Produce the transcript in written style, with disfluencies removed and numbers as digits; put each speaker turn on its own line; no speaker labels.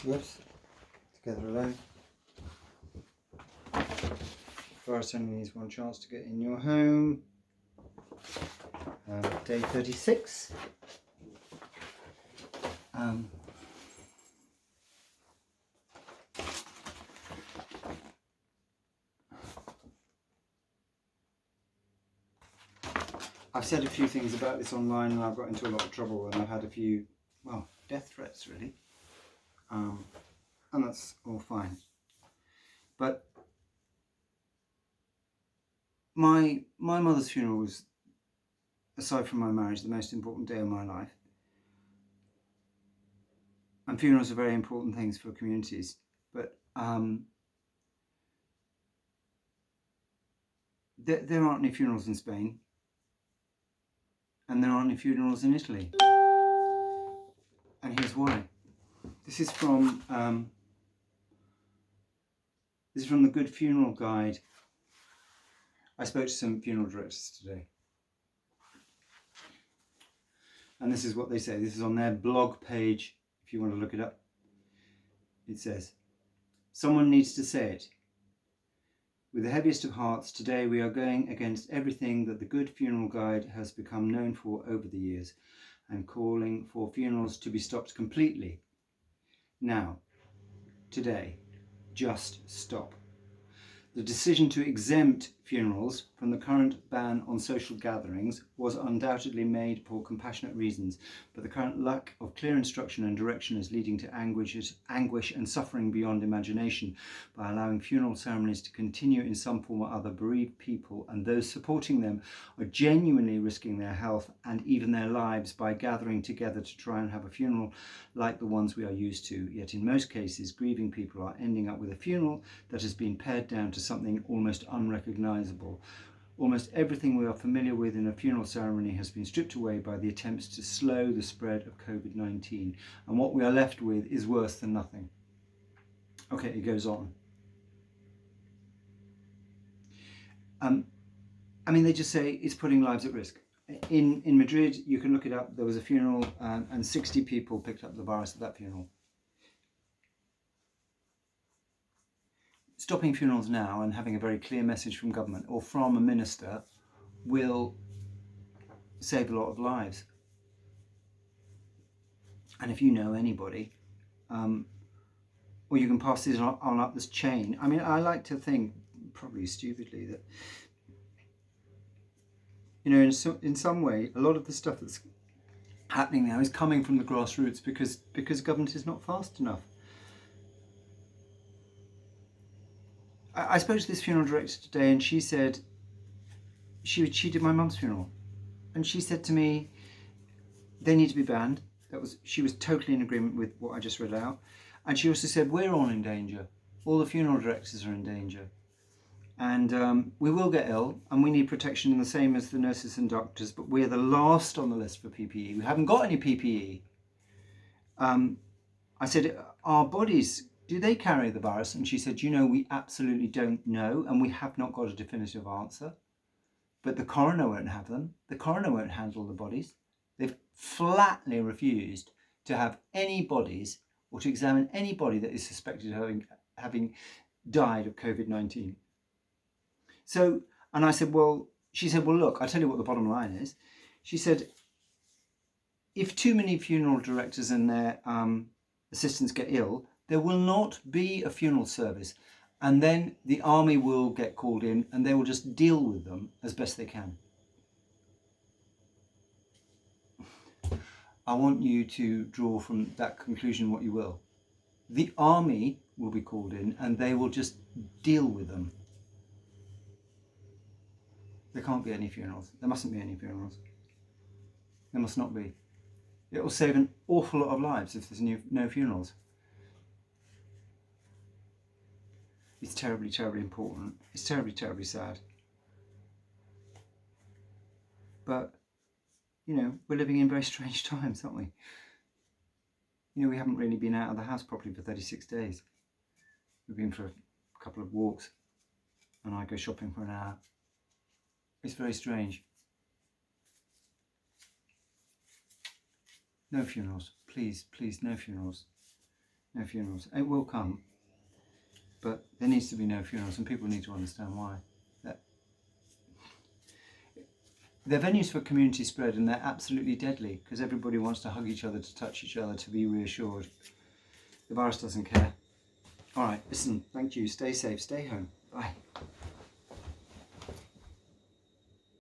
Whoops. Together alone. Forest only needs one chance to get in your home. Day 36. I've said a few things about this online and I've got into a lot of trouble and I've had a few, well, death threats really. And that's all fine. But my mother's funeral was, aside from my marriage, the most important day of my life. And funerals are very important things for communities. But there aren't any funerals in Spain. And there aren't any funerals in Italy. And here's why. This is from the Good Funeral Guide. I spoke to some funeral directors today. And this is what they say. This is on their blog page, if you want to look it up. It says, "Someone needs to say it. With the heaviest of hearts, today we are going against everything that the Good Funeral Guide has become known for over the years and calling for funerals to be stopped completely. Now, today, just stop. The decision to exempt funerals from the current ban on social gatherings was undoubtedly made for compassionate reasons, but the current lack of clear instruction and direction is leading to anguish and suffering beyond imagination. By allowing funeral ceremonies to continue in some form or other, bereaved people and those supporting them are genuinely risking their health and even their lives by gathering together to try and have a funeral like the ones we are used to. Yet in most cases, grieving people are ending up with a funeral that has been pared down to something almost unrecognisable. Almost everything we are familiar with in a funeral ceremony has been stripped away by the attempts to slow the spread of COVID-19, and what we are left with is worse than nothing." Okay, it goes on. They just say it's putting lives at risk. In Madrid, you can look it up, there was a funeral and 60 people picked up the virus at that funeral. Stopping funerals now and having a very clear message from government or from a minister will save a lot of lives. And if you know anybody, or you can pass this on up this chain. I like to think, probably stupidly, that in some way, a lot of the stuff that's happening now is coming from the grassroots because government is not fast enough. I spoke to this funeral director today, and she said she did my mum's funeral, and she said to me they need to be banned. She was totally in agreement with what I just read out, and she also said we're all in danger. All the funeral directors are in danger, and we will get ill, and we need protection the same as the nurses and doctors. But we're the last on the list for PPE. We haven't got any PPE. I said, our bodies, do they carry the virus? And she said, we absolutely don't know, and we have not got a definitive answer. But the coroner won't have them. The coroner won't handle the bodies. They've flatly refused to have any bodies or to examine anybody that is suspected of having died of COVID-19. So, and I said, she said, look, I'll tell you what the bottom line is. She said, if too many funeral directors and their assistants get ill, there will not be a funeral service, and then the army will get called in and they will just deal with them as best they can. I want you to draw from that conclusion what you will. The army will be called in and they will just deal with them. There can't be any funerals. There mustn't be any funerals. There must not be. It will save an awful lot of lives if there's no funerals. It's terribly, terribly important. It's terribly, terribly sad. But, we're living in very strange times, aren't we? We haven't really been out of the house properly for 36 days. We've been for a couple of walks, and I go shopping for an hour. It's very strange. No funerals. Please, no funerals. No funerals. It will come, but there needs to be no funerals, and people need to understand why. They're venues for community spread, and they're absolutely deadly because everybody wants to hug each other, to touch each other, to be reassured. The virus doesn't care. All right, listen, thank you. Stay safe, stay home. Bye.